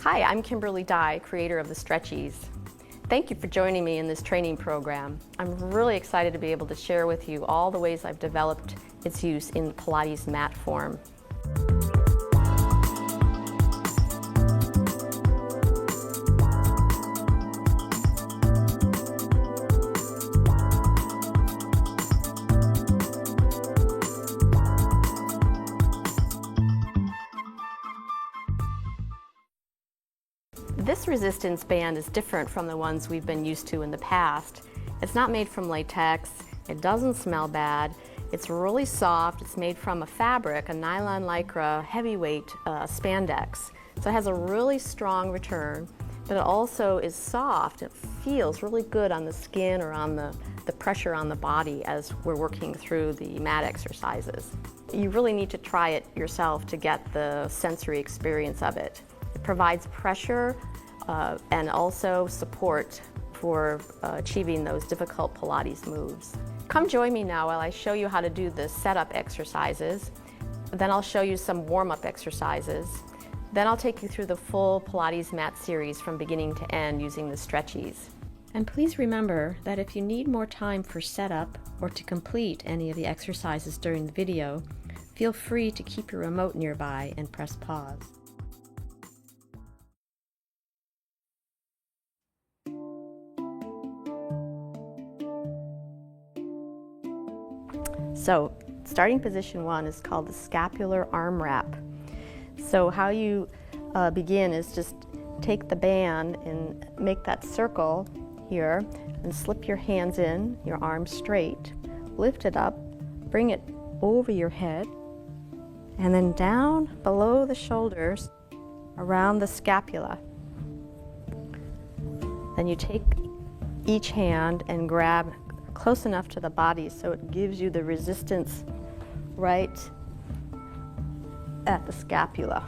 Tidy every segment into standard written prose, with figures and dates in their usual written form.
Hi, I'm Kimberly Dye, creator of the Stretch-eze. Thank you for joining me in this training program. I'm really excited to be able to share with you all the ways I've developed its use in Pilates mat form. This resistance band is different from the ones we've been used to in the past. It's not made from latex, it doesn't smell bad, it's really soft, it's made from a fabric, a nylon lycra heavyweight spandex. So it has a really strong return, but it also is soft. It feels really good on the skin or on the pressure on the body as we're working through the mat exercises. You really need to try it yourself to get the sensory experience of it. It provides pressure and also support for achieving those difficult Pilates moves. Come join me now while I show you how to do the setup exercises. Then I'll show you some warm-up exercises. Then I'll take you through the full Pilates mat series from beginning to end using the Stretch-eze. And please remember that if you need more time for setup or to complete any of the exercises during the video, feel free to keep your remote nearby and press pause. So, starting position one is called the scapular arm wrap. So how you begin is just take the band and make that circle here and slip your hands in, your arms straight, lift it up, bring it over your head, and then down below the shoulders around the scapula. Then you take each hand and grab close enough to the body so it gives you the resistance right at the scapula.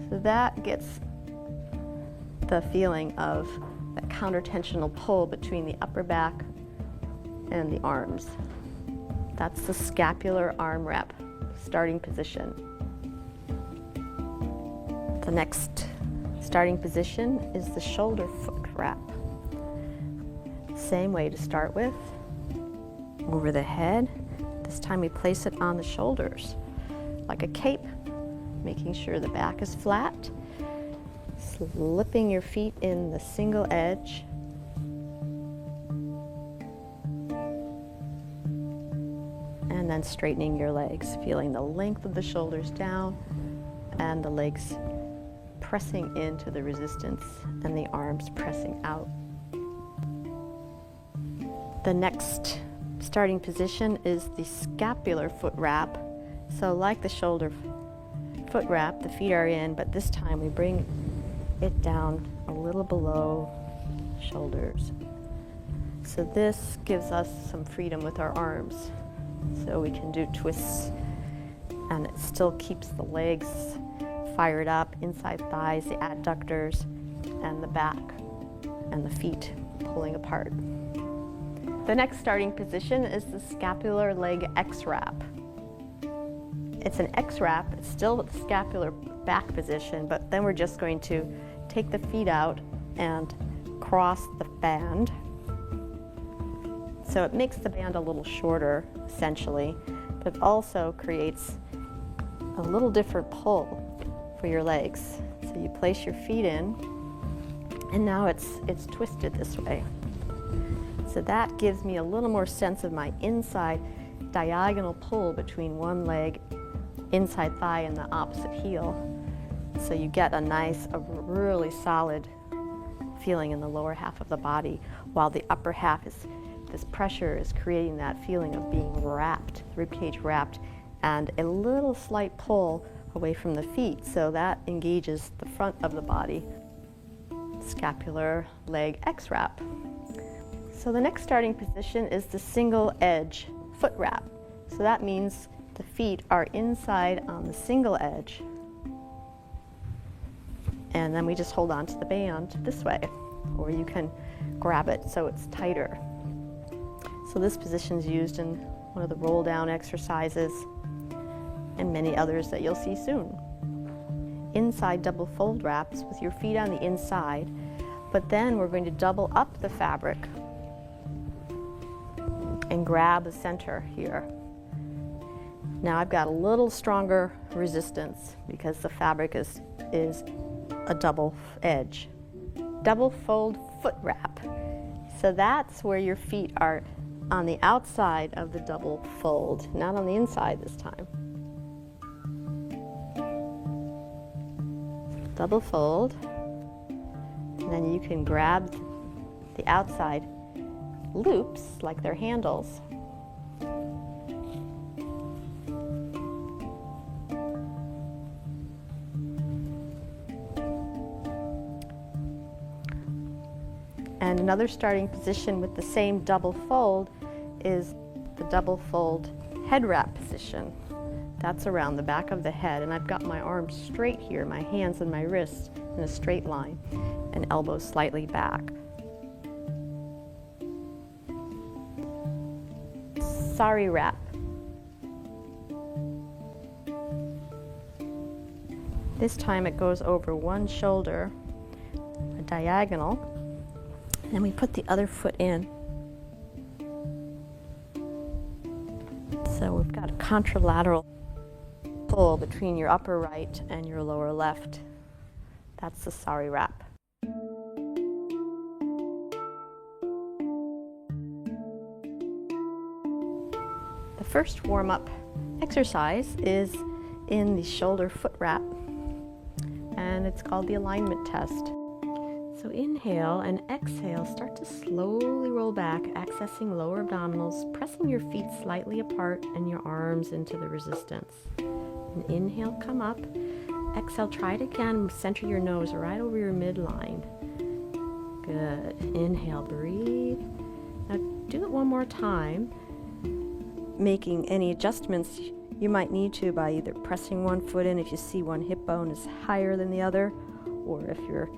So that gets the feeling of that counter-tensional pull between the upper back and the arms. That's the scapular arm wrap, starting position. The next starting position is the shoulder foot wrap. Same way to start with, over the head. This time we place it on the shoulders, like a cape, making sure the back is flat, slipping your feet in the single edge, and then straightening your legs, feeling the length of the shoulders down and the legs pressing into the resistance and the arms pressing out. The next starting position is the scapular foot wrap. So like the shoulder foot wrap, the feet are in, but this time we bring it down a little below shoulders. So this gives us some freedom with our arms. So we can do twists and it still keeps the legs fired up, inside thighs, the adductors, and the back and the feet pulling apart. The next starting position is the scapular leg X-wrap. It's an X-wrap, it's still the scapular back position, but then we're just going to take the feet out and cross the band. So it makes the band a little shorter, essentially, but it also creates a little different pull for your legs. So you place your feet in, and now it's twisted this way. So that gives me a little more sense of my inside diagonal pull between one leg, inside thigh, and the opposite heel. So you get a really solid feeling in the lower half of the body, while the upper half this pressure is creating that feeling of being wrapped, ribcage wrapped, and a little slight pull away from the feet. So that engages the front of the body. Scapular leg X-wrap. So the next starting position is the single edge foot wrap. So that means the feet are inside on the single edge. And then we just hold on to the band this way, or you can grab it so it's tighter. So this position is used in one of the roll down exercises and many others that you'll see soon. inside double fold wraps with your feet on the inside, but then we're going to double up the fabric and grab the center here. Now I've got a little stronger resistance because the fabric is a double edge. Double fold foot wrap. So that's where your feet are on the outside of the double fold, not on the inside this time. Double fold, and then you can grab the outside loops like they're handles. And another starting position with the same double fold is the double fold head wrap position. That's around the back of the head, and I've got my arms straight here, my hands and my wrists in a straight line, and elbows slightly back. Sari wrap. This time it goes over one shoulder, a diagonal, and we put the other foot in. So we've got a contralateral pull between your upper right and your lower left. That's the sari wrap. The first warm-up exercise is in the shoulder foot wrap, and it's called the alignment test. So inhale and exhale, start to slowly roll back, accessing lower abdominals, pressing your feet slightly apart and your arms into the resistance. And inhale, come up. Exhale, try it again, center your nose right over your midline. Good. Inhale, breathe. Now do it one more time, making any adjustments you might need to by either pressing one foot in if you see one hip bone is higher than the other, or if you're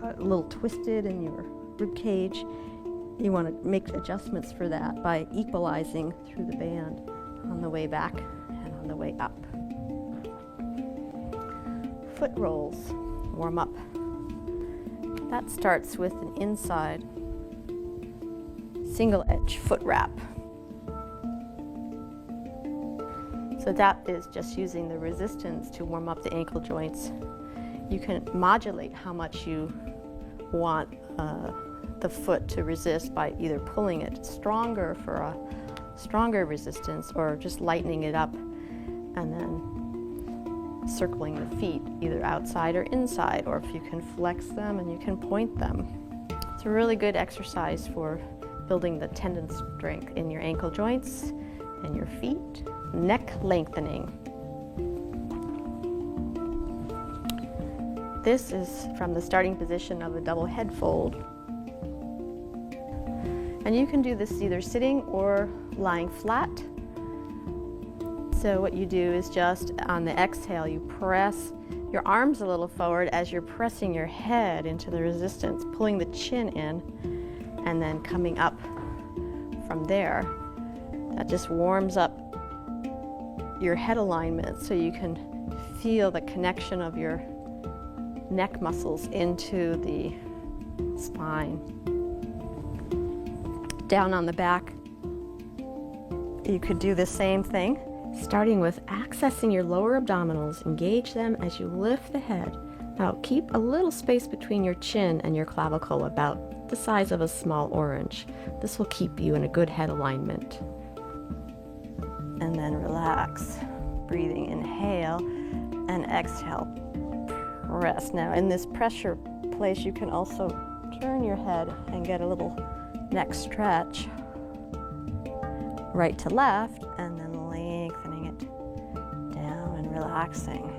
a little twisted in your rib cage, you want to make adjustments for that by equalizing through the band on the way back and on the way up. Foot rolls, warm up. That starts with an inside single edge foot wrap. So that is just using the resistance to warm up the ankle joints. You can modulate how much you want the foot to resist by either pulling it stronger for a stronger resistance or just lightening it up and then circling the feet either outside or inside, or if you can flex them and you can point them. It's a really good exercise for building the tendon strength in your ankle joints and your feet. Neck lengthening. This is from the starting position of a double head fold. And you can do this either sitting or lying flat. So what you do is just on the exhale, you press your arms a little forward as you're pressing your head into the resistance, pulling the chin in, and then coming up from there. That just warms up your head alignment so you can feel the connection of your neck muscles into the spine. Down on the back, you could do the same thing, starting with accessing your lower abdominals. Engage them as you lift the head. Now keep a little space between your chin and your clavicle, about the size of a small orange. This will keep you in a good head alignment. And then relax. Breathing, inhale and exhale. Rest. Now in this pressure place, you can also turn your head and get a little neck stretch right to left, and then lengthening it down and relaxing.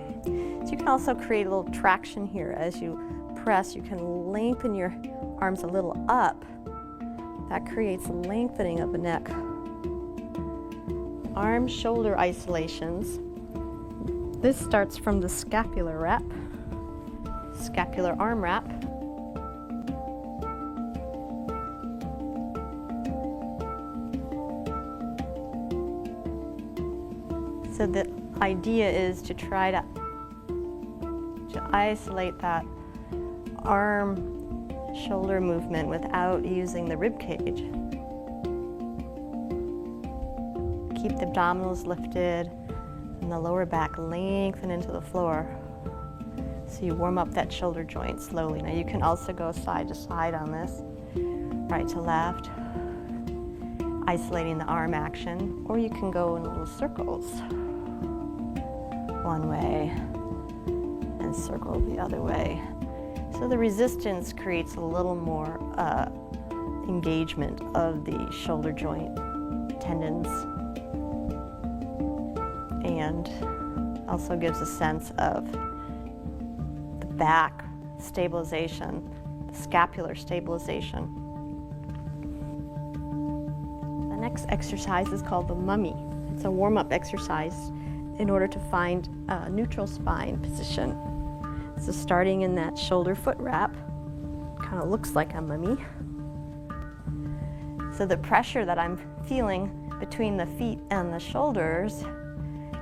So you can also create a little traction here as you press. You can lengthen your arms a little up. That creates lengthening of the neck. Arm shoulder isolations. This starts from the scapular wrap, scapular arm wrap. So the idea is to try to isolate that arm shoulder movement without using the rib cage. Keep the abdominals lifted and the lower back lengthen into the floor. So you warm up that shoulder joint slowly. Now you can also go side to side on this, right to left, isolating the arm action, or you can go in little circles. One way and circle the other way. So the resistance creates a little more engagement of the shoulder joint tendons, and also gives a sense of the back stabilization, scapular stabilization. The next exercise is called the mummy. It's a warm-up exercise in order to find a neutral spine position. So starting in that shoulder foot wrap, kind of looks like a mummy. So the pressure that I'm feeling between the feet and the shoulders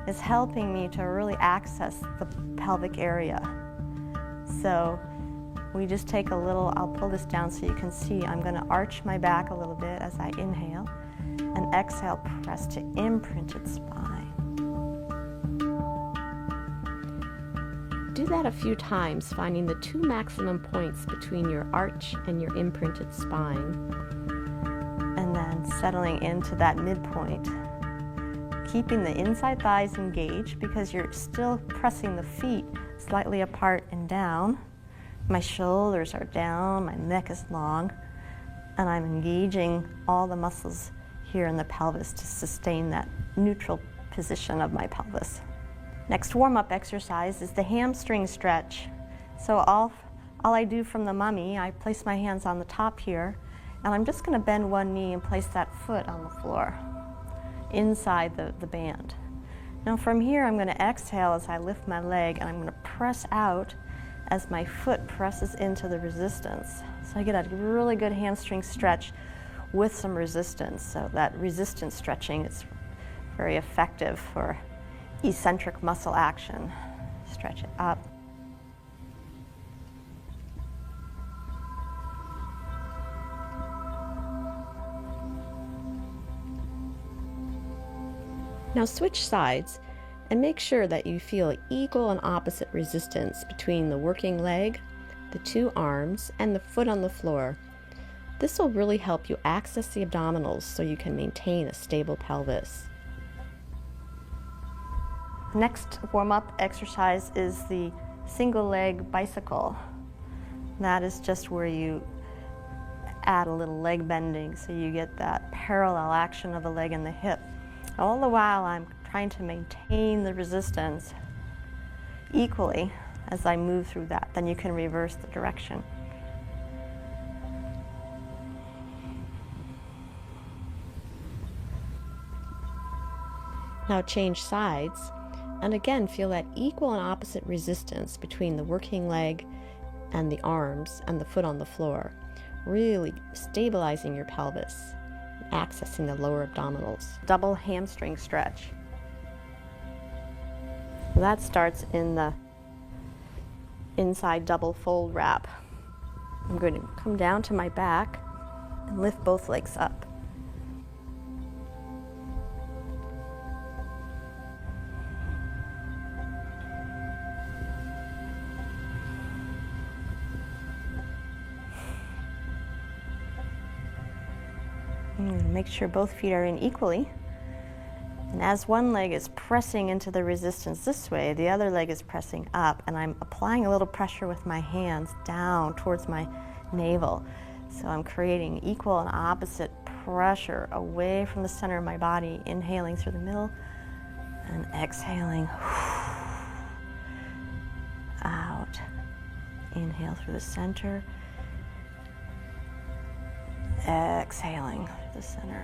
is helping me to really access the pelvic area. So we just take a little, I'll pull this down so you can see, I'm going to arch my back a little bit as I inhale, and exhale, press to imprinted spine. Do that a few times, finding the two maximum points between your arch and your imprinted spine, and then settling into that midpoint. Keeping the inside thighs engaged because you're still pressing the feet slightly apart and down. My shoulders are down, my neck is long, and I'm engaging all the muscles here in the pelvis to sustain that neutral position of my pelvis. Next warm-up exercise is the hamstring stretch. So all I do from the mummy, I place my hands on the top here, and I'm just going to bend one knee and place that foot on the floor, inside the band. Now from here, I'm going to exhale as I lift my leg, and I'm going to press out as my foot presses into the resistance. So I get a really good hamstring stretch with some resistance. So that resistance stretching is very effective for eccentric muscle action. Stretch it up. Now switch sides and make sure that you feel equal and opposite resistance between the working leg, the two arms, and the foot on the floor. This will really help you access the abdominals so you can maintain a stable pelvis. Next warm-up exercise is the single leg bicycle. That is just where you add a little leg bending so you get that parallel action of the leg and the hip. All the while I'm trying to maintain the resistance equally as I move through that. Then you can reverse the direction. Now change sides. And again, feel that equal and opposite resistance between the working leg and the arms and the foot on the floor, really stabilizing your pelvis, accessing the lower abdominals. Double hamstring stretch. That starts in the inside double fold wrap. I'm going to come down to my back and lift both legs up. Make sure both feet are in equally. And as one leg is pressing into the resistance this way, the other leg is pressing up, and I'm applying a little pressure with my hands down towards my navel. So I'm creating equal and opposite pressure away from the center of my body, inhaling through the middle and exhaling out. Inhale through the center. Exhaling to the center.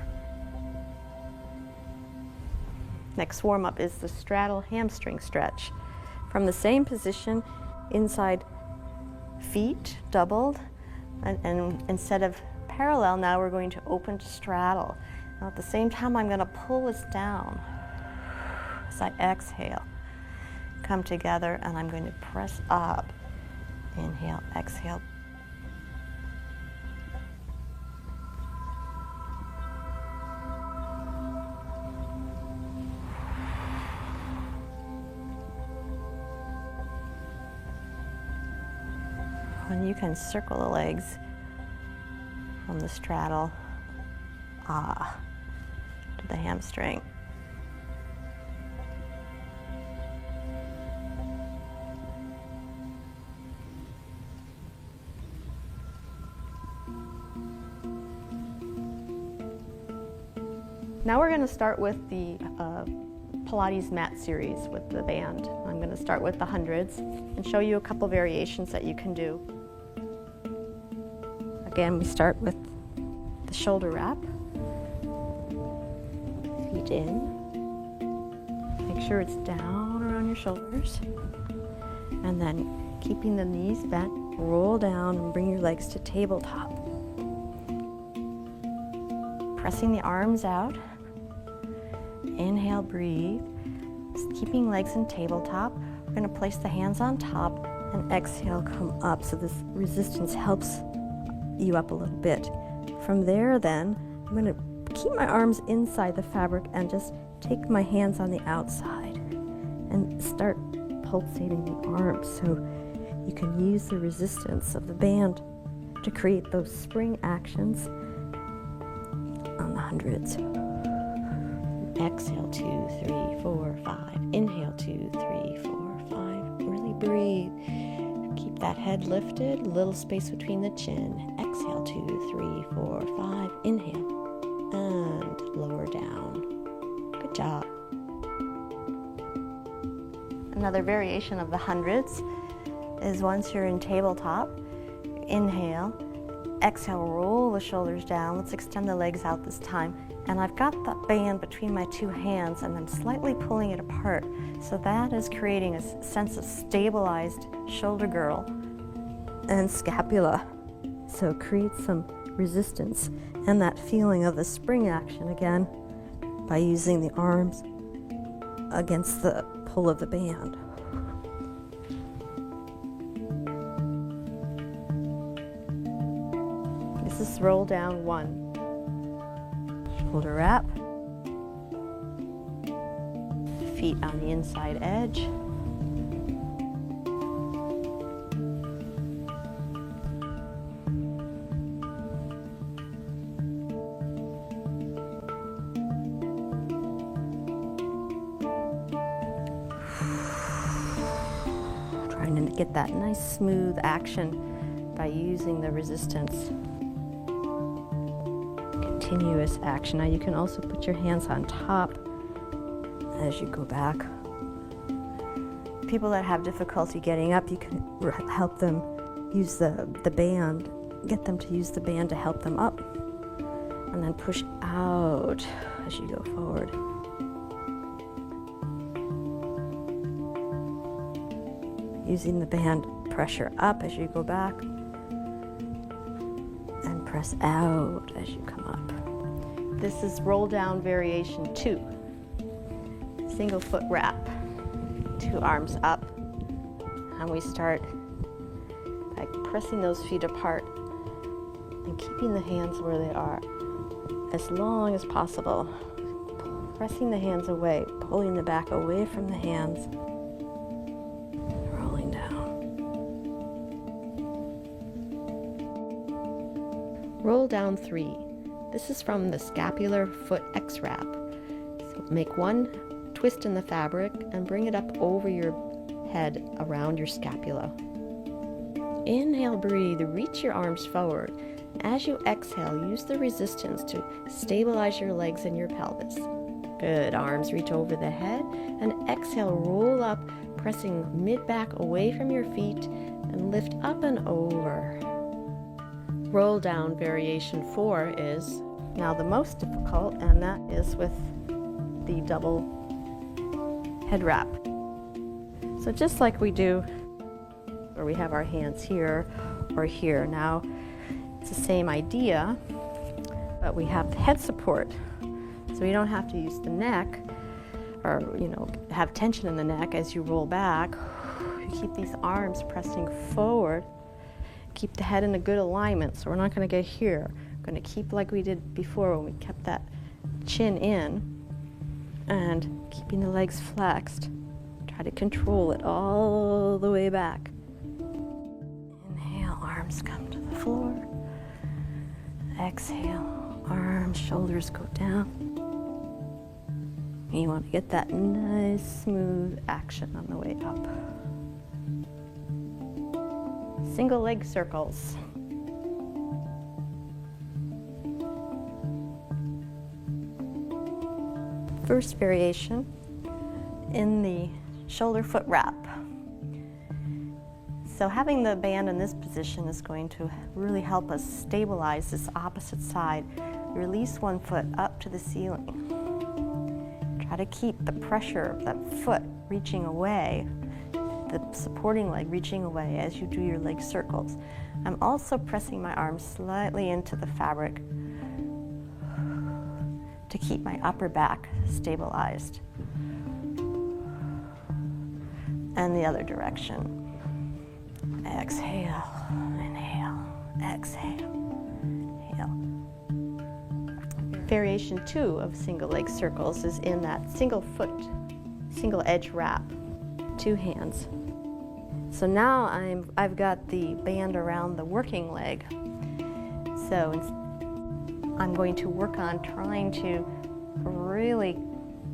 Next warm-up is the straddle hamstring stretch. From the same position, inside feet doubled, and instead of parallel, now we're going to open to straddle. Now at the same time, I'm going to pull this down as I exhale. come together, and I'm going to press up. Inhale, exhale. And you can circle the legs from the straddle to the hamstring. Now we're going to start with the Pilates Mat series with the band. I'm going to start with the hundreds and show you a couple variations that you can do. Again, we start with the shoulder wrap. Feet in. Make sure it's down around your shoulders. And then keeping the knees bent, roll down and bring your legs to tabletop. Pressing the arms out. Inhale, breathe. Keeping legs in tabletop. We're going to place the hands on top and exhale, come up. So this resistance helps you up a little bit. From there then, I'm going to keep my arms inside the fabric and just take my hands on the outside and start pulsating the arms so you can use the resistance of the band to create those spring actions on the hundreds. Exhale, 2, 3, 4, 5. Inhale, 2, 3, 4, 5. Really breathe. Keep that head lifted, little space between the chin. Exhale, 2, 3, 4, 5. Inhale, and lower down. Good job. Another variation of the hundreds is once you're in tabletop, inhale, exhale, roll the shoulders down. Let's extend the legs out this time. And I've got the band between my two hands and I'm slightly pulling it apart. So that is creating a sense of stabilized shoulder girdle and scapula. So create some resistance and that feeling of the spring action again by using the arms against the pull of the band. This is roll down 1. Shoulder wrap, feet on the inside edge, trying to get that nice smooth action by using the resistance. Continuous action. Now you can also put your hands on top as you go back. People that have difficulty getting up, you can help them use the band, get them to use the band to help them up, and then push out as you go forward. Using the band, pressure up as you go back, and press out as you come up. This is roll down variation 2. Single foot wrap. 2 arms up. And we start by pressing those feet apart and keeping the hands where they are as long as possible. Pressing the hands away, pulling the back away from the hands. Rolling down. Roll down 3. This is from the scapular foot X wrap. So make one twist in the fabric and bring it up over your head around your scapula. Inhale, breathe, reach your arms forward. As you exhale, use the resistance to stabilize your legs and your pelvis. Good, arms reach over the head and exhale, roll up, pressing mid-back away from your feet and lift up and over. Roll down variation 4 is now the most difficult, and that is with the double head wrap. So just like we do, where we have our hands here or here. Now it's the same idea, but we have the head support. So you don't have to use the neck. or have tension in the neck as you roll back. You keep these arms pressing forward. Keep the head in a good alignment, so we're not going to get here. We're going to keep like we did before when we kept that chin in, and keeping the legs flexed. Try to control it all the way back. Inhale, arms come to the floor. Exhale, arms, shoulders go down. And you want to get that nice, smooth action on the way up. Single leg circles. First variation in the shoulder foot wrap. So having the band in this position is going to really help us stabilize this opposite side. Release one foot up to the ceiling. Try to keep the pressure of that foot reaching away, the supporting leg reaching away as you do your leg circles. I'm also pressing my arms slightly into the fabric to keep my upper back stabilized. And the other direction. Exhale, inhale, exhale, inhale. Variation 2 of single leg circles is in that single foot, single edge wrap, 2 hands. So now I've got the band around the working leg. So I'm going to work on trying to really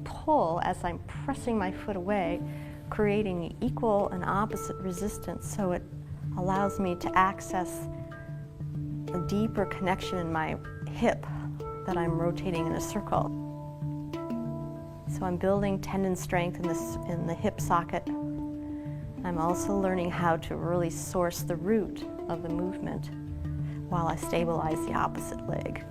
pull as I'm pressing my foot away, creating equal and opposite resistance, so it allows me to access a deeper connection in my hip that I'm rotating in a circle. So I'm building tendon strength in the hip socket. I'm also learning how to really source the root of the movement while I stabilize the opposite leg.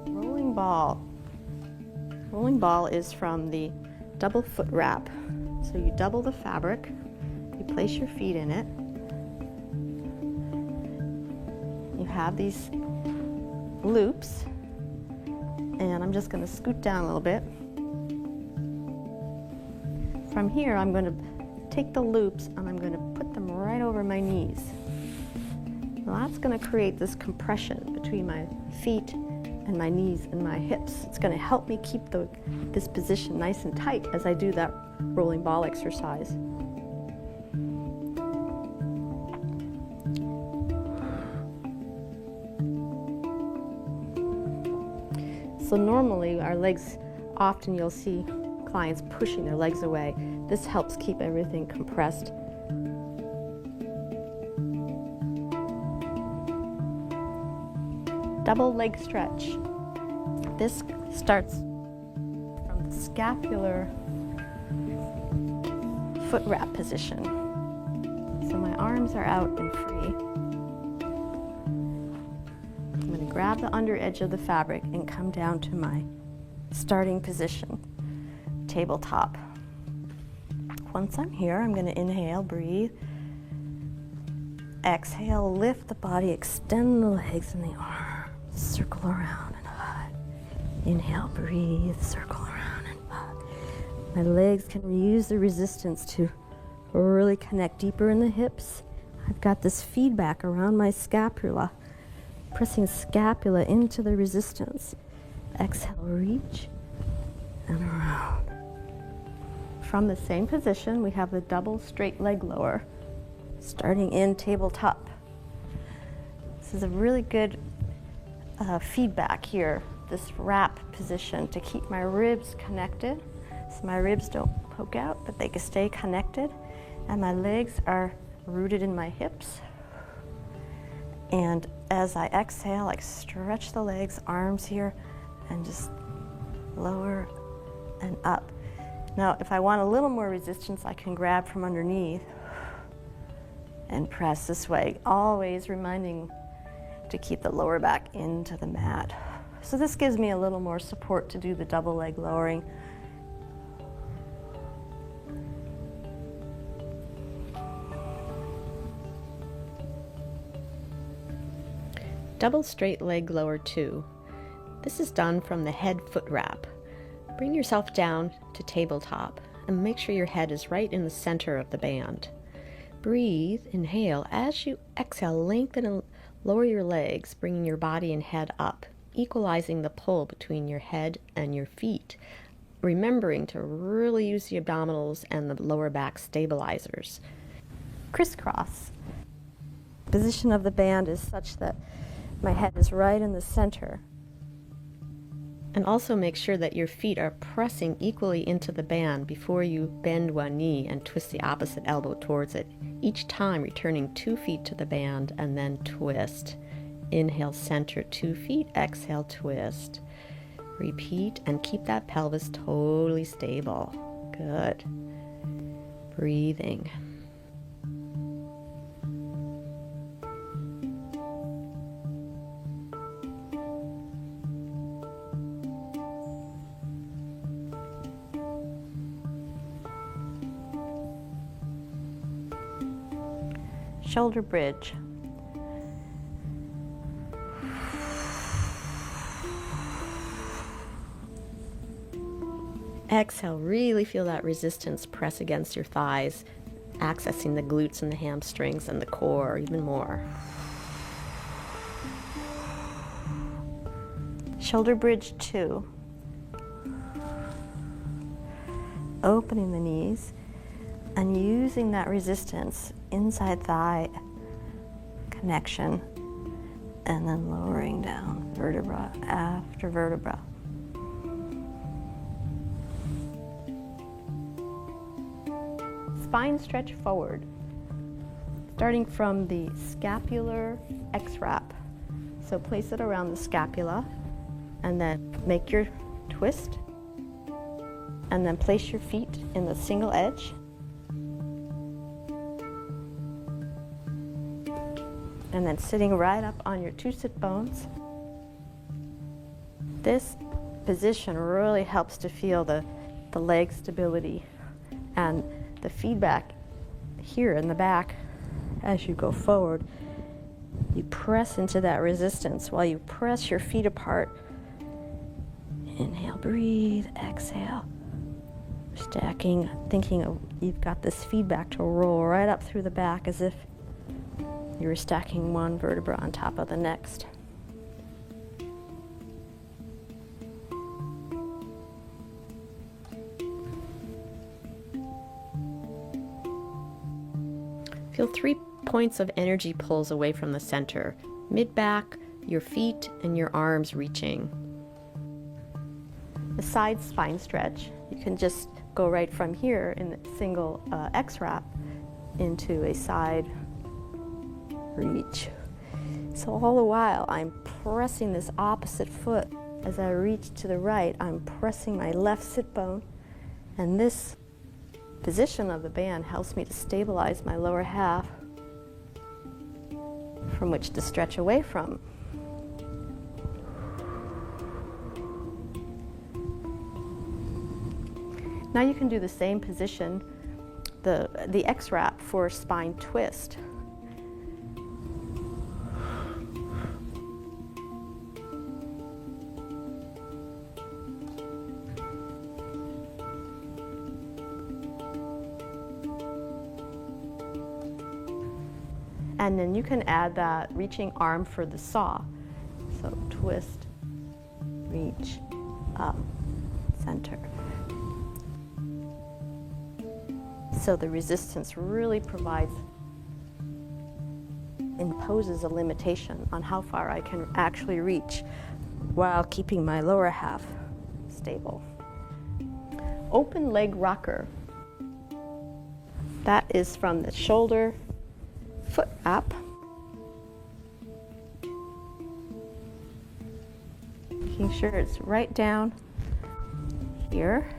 Rolling ball. Rolling ball is from the double foot wrap. So you double the fabric, you place your feet in it. You have these loops, and I'm just going to scoot down a little bit. From here, I'm going to take the loops and I'm going to put them right over my knees. Well, that's going to create this compression between my feet and my knees and my hips. It's going to help me keep this position nice and tight as I do that rolling ball exercise. So normally our legs, often you'll see clients pushing their legs away. This helps keep everything compressed. Double leg stretch. This starts from the scapular foot wrap position. So my arms are out and free. I'm going to grab the under edge of the fabric and come down to my starting position, tabletop. Once I'm here, I'm going to inhale, breathe. Exhale, lift the body, extend the legs and the arms. Circle around and hug. Inhale, breathe, circle around and hug. My legs can use the resistance to really connect deeper in the hips. I've got this feedback around my scapula, pressing scapula into the resistance. Exhale, reach and around. From the same position, we have the double straight leg lower, starting in tabletop. This is a really good feedback here, this wrap position, to keep my ribs connected. So my ribs don't poke out, but they can stay connected. And my legs are rooted in my hips. And as I exhale, I stretch the legs, arms here, and just lower and up. Now, if I want a little more resistance, I can grab from underneath and press this way, always reminding to keep the lower back into the mat. So this gives me a little more support to do the double leg lowering. Double straight leg lower 2. This is done from the head foot wrap. Bring yourself down to tabletop and make sure your head is right in the center of the band. Breathe, inhale. As you exhale, lengthen and lower your legs, bringing your body and head up, equalizing the pull between your head and your feet, remembering to really use the abdominals and the lower back stabilizers. Crisscross. Position of the band is such that my head is right in the center. And also make sure that your feet are pressing equally into the band before you bend one knee and twist the opposite elbow towards it, each time returning 2 feet to the band and then twist. Inhale, center 2 feet, exhale, twist. Repeat and keep that pelvis totally stable. Good. Breathing. Shoulder bridge. Exhale, really feel that resistance press against your thighs, accessing the glutes and the hamstrings and the core even more. Shoulder bridge 2. Opening the knees and using that resistance, inside thigh connection, and then lowering down vertebra after vertebra. Spine stretch forward, starting from the scapular X-wrap. So place it around the scapula, and then make your twist, and then place your feet in the single edge. And then sitting right up on your 2 sit bones. This position really helps to feel the leg stability and the feedback here in the back. As you go forward, you press into that resistance while you press your feet apart. Inhale, breathe, exhale. Stacking, thinking of, you've got this feedback to roll right up through the back as if you were stacking one vertebra on top of the next. Feel 3 points of energy pulls away from the center. Mid-back, your feet, and your arms reaching. The side spine stretch, you can just go right from here in the single X-wrap into a side reach. So all the while I'm pressing this opposite foot. As I reach to the right, I'm pressing my left sit bone, and this position of the band helps me to stabilize my lower half from which to stretch away from. Now you can do the same position, the X-wrap for spine twist. And then you can add that reaching arm for the saw. So twist, reach, up, center. So the resistance really imposes a limitation on how far I can actually reach while keeping my lower half stable. Open leg rocker. That is from the shoulder foot wrap. Making sure it's right down here.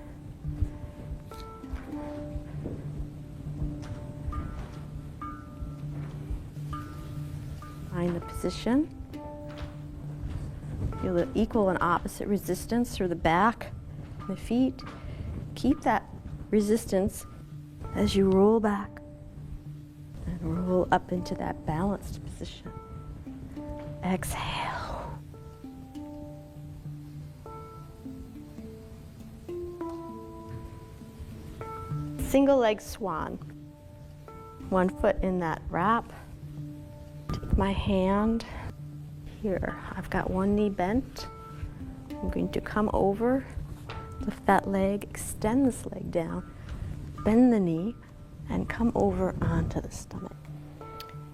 Find the position. Feel the equal and opposite resistance through the back, the feet. Keep that resistance as you roll back and roll up into that balanced position. Exhale. Single leg swan. One foot in that wrap. Take my hand here. I've got one knee bent. I'm going to come over, lift that leg, extend this leg down, bend the knee, and come over onto the stomach.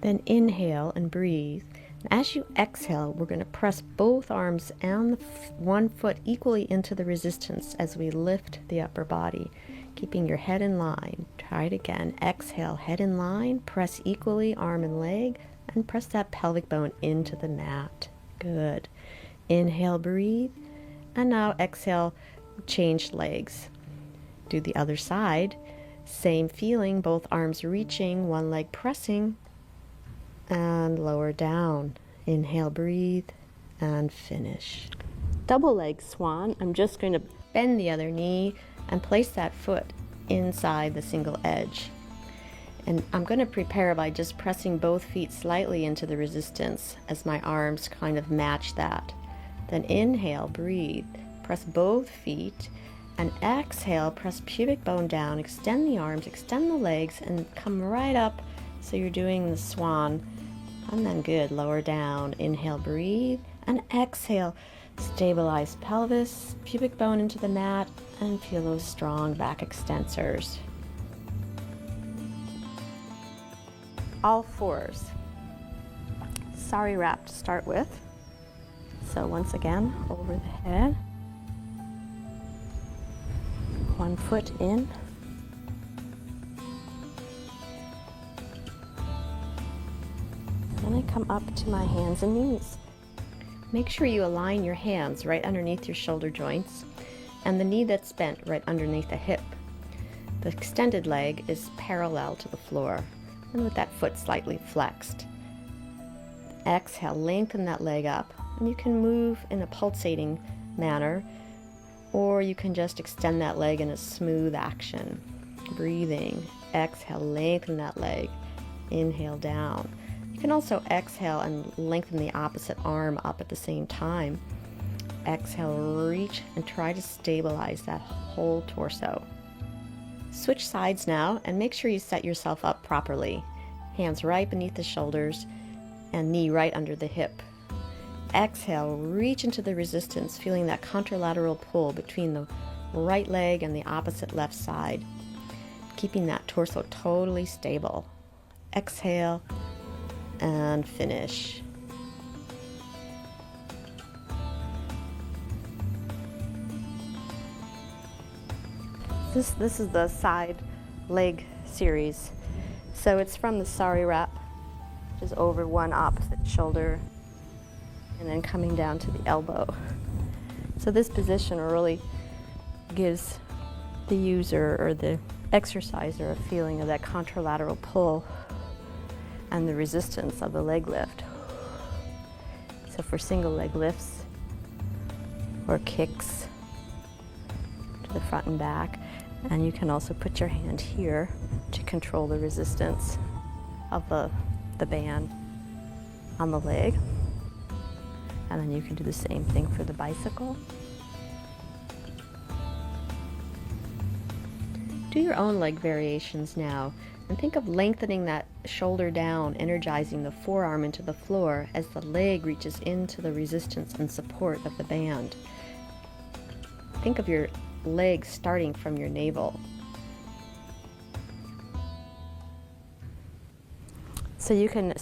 Then inhale and breathe. And as you exhale, we're going to press both arms and the one foot equally into the resistance as we lift the upper body, keeping your head in line. Try it again. Exhale, head in line, press equally arm and leg, and press that pelvic bone into the mat. Good. Inhale, breathe, and now exhale, change legs. Do the other side. Same feeling, both arms reaching, one leg pressing, and lower down. Inhale, breathe, and finish. Double leg swan. I'm just going to bend the other knee and place that foot inside the single edge. And I'm going to prepare by just pressing both feet slightly into the resistance as my arms kind of match that. Then inhale, breathe, press both feet, and exhale, press pubic bone down, extend the arms, extend the legs, and come right up so you're doing the swan. And then good, lower down. Inhale, breathe, and exhale. Stabilize pelvis, pubic bone into the mat, and feel those strong back extensors. All fours. Sari wrap to start with. So once again, over the head. One foot in. Then I come up to my hands and knees. Make sure you align your hands right underneath your shoulder joints and the knee that's bent right underneath the hip. The extended leg is parallel to the floor and with that foot slightly flexed. Exhale, lengthen that leg up, and you can move in a pulsating manner, or you can just extend that leg in a smooth action. Breathing, exhale, lengthen that leg, inhale down. You can also exhale and lengthen the opposite arm up at the same time. Exhale, reach and try to stabilize that whole torso. Switch sides now and make sure you set yourself up properly. Hands right beneath the shoulders and knee right under the hip. Exhale, reach into the resistance, feeling that contralateral pull between the right leg and the opposite left side, keeping that torso totally stable. Exhale and finish. This is the side leg series. So it's from the sari wrap, which is over one opposite shoulder and then coming down to the elbow. So this position really gives the user or the exerciser a feeling of that contralateral pull and the resistance of the leg lift. So for single leg lifts or kicks to the front and back, and you can also put your hand here to control the resistance of the band on the leg. And then you can do the same thing for the bicycle. Do your own leg variations now, and think of lengthening that shoulder down, energizing the forearm into the floor as the leg reaches into the resistance and support of the band. Think of your legs starting from your navel. So you can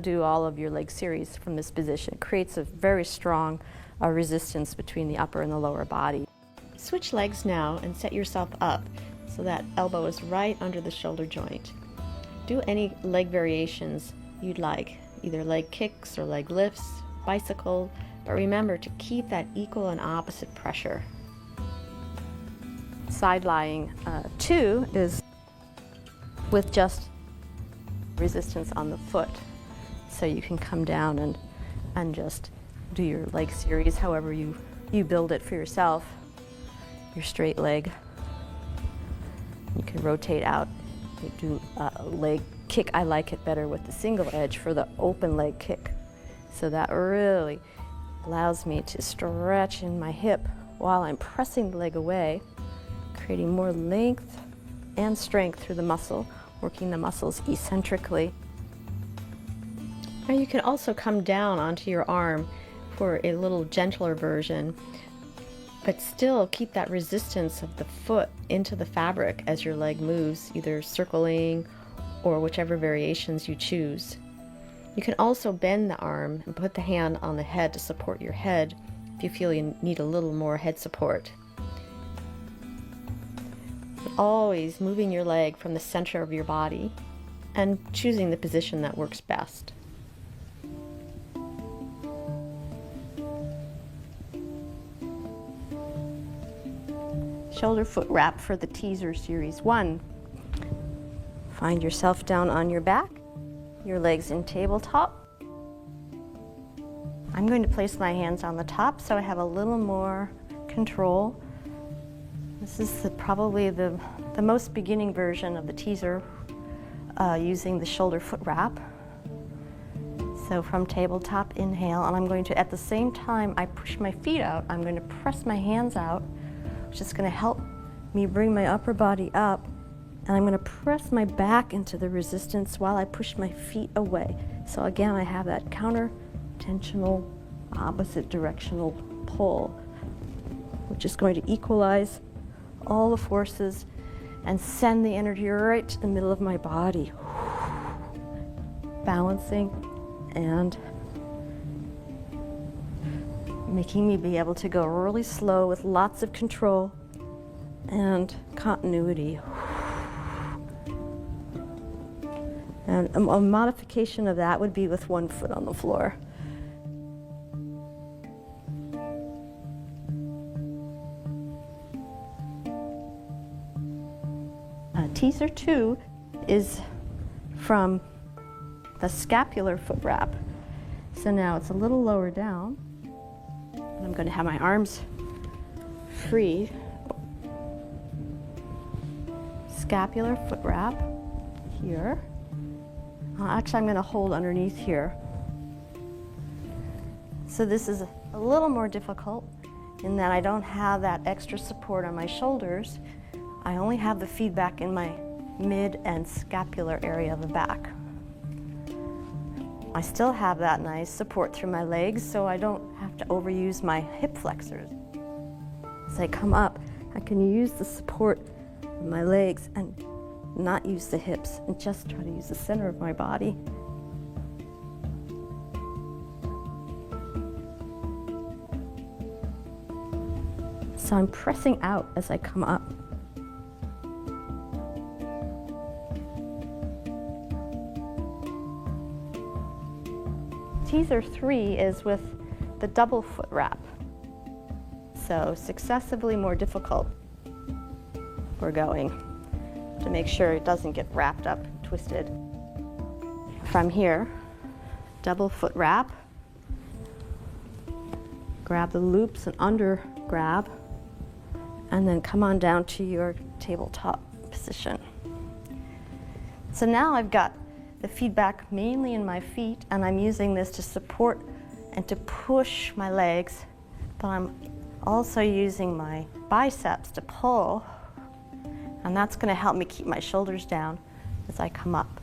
do all of your leg series from this position. It creates a very strong resistance between the upper and the lower body. Switch legs now and set yourself up so that elbow is right under the shoulder joint. Do any leg variations you'd like, either leg kicks or leg lifts, bicycle, but remember to keep that equal and opposite pressure. Side lying 2 is with just resistance on the foot. So you can come down and just do your leg series however you build it for yourself. Your straight leg. You can rotate out. You do a leg kick. I like it better with the single edge for the open leg kick. So that really allows me to stretch in my hip while I'm pressing the leg away, creating more length and strength through the muscle, working the muscles eccentrically. Now you can also come down onto your arm for a little gentler version, but still keep that resistance of the foot into the fabric as your leg moves, either circling or whichever variations you choose. You can also bend the arm and put the hand on the head to support your head if you feel you need a little more head support. But always moving your leg from the center of your body and choosing the position that works best. Shoulder foot wrap for the teaser series 1. Find yourself down on your back, your legs in tabletop. I'm going to place my hands on the top so I have a little more control. This is probably the most beginning version of the teaser using the shoulder foot wrap. So from tabletop, inhale, and I'm going to, at the same time I push my feet out, I'm going to press my hands out, which is going to help me bring my upper body up, and I'm going to press my back into the resistance while I push my feet away. So again, I have that counter-tensional, opposite directional pull, which is going to equalize all the forces and send the energy right to the middle of my body. Balancing and making me be able to go really slow with lots of control and continuity. And a modification of that would be with one foot on the floor. Teaser 2 is from the scapular foot wrap. So now it's a little lower down. I'm going to have my arms free. Scapular foot wrap here. Actually, I'm going to hold underneath here. So this is a little more difficult in that I don't have that extra support on my shoulders. I only have the feedback in my mid and scapular area of the back. I still have that nice support through my legs, so I don't have to overuse my hip flexors. As I come up, I can use the support of my legs and not use the hips, and just try to use the center of my body. So I'm pressing out as I come up. Teaser 3 is with the double foot wrap. So successively more difficult. We're going to make sure it doesn't get wrapped up, twisted. From here, double foot wrap. Grab the loops and under grab, and then come on down to your tabletop position. So now I've got the feedback mainly in my feet, and I'm using this to support and to push my legs, but I'm also using my biceps to pull, and that's going to help me keep my shoulders down as I come up.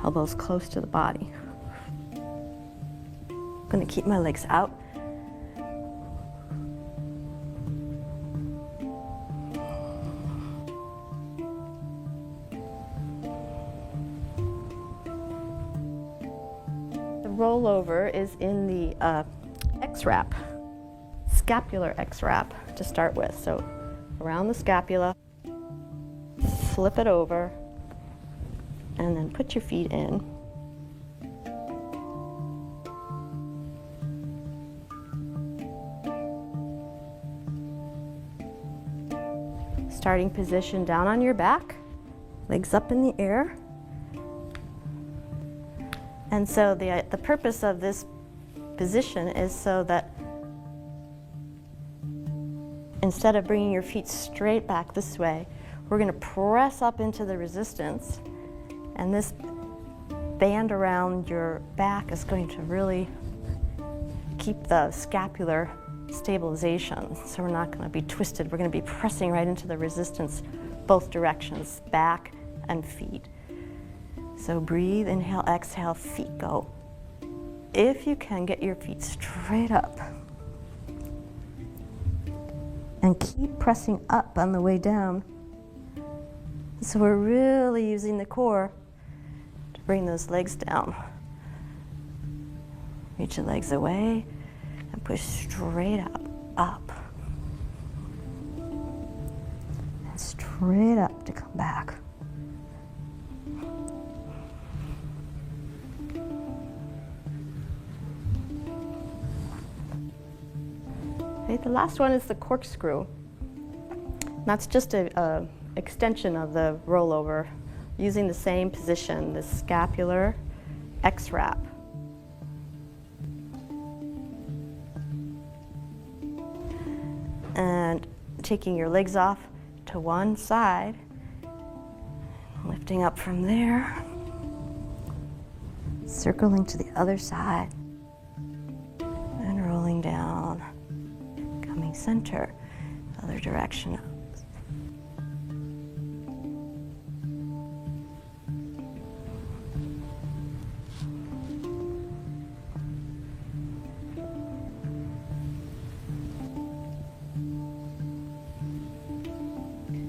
Elbows close to the body. I'm going to keep my legs out. The rollover is in the X-wrap, scapular X-wrap to start with. So around the scapula, flip it over, and then put your feet in. Starting position down on your back, legs up in the air. And so the purpose of this position is so that instead of bringing your feet straight back this way, we're going to press up into the resistance, and this band around your back is going to really keep the scapular stabilization, so we're not going to be twisted. We're going to be pressing right into the resistance both directions, back and feet. So breathe, inhale, exhale, feet go. If you can, get your feet straight up. And keep pressing up on the way down. So we're really using the core to bring those legs down. Reach the legs away and push straight up, up. And straight up to come back. Okay, the last one is the corkscrew. That's just a extension of the rollover using the same position, the scapular X-wrap. And taking your legs off to one side, lifting up from there, circling to the other side, and rolling down, coming center, other direction up.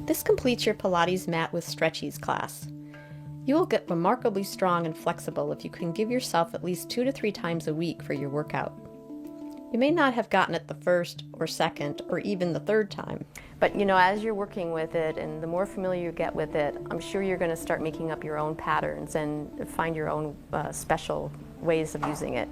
This completes your Pilates Mat with Stretch-eze class. You will get remarkably strong and flexible if you can give yourself at least 2 to 3 times a week for your workout. You may not have gotten it the first or second or even the third time. But you know, as you're working with it and the more familiar you get with it, I'm sure you're going to start making up your own patterns and find your own special ways of using it.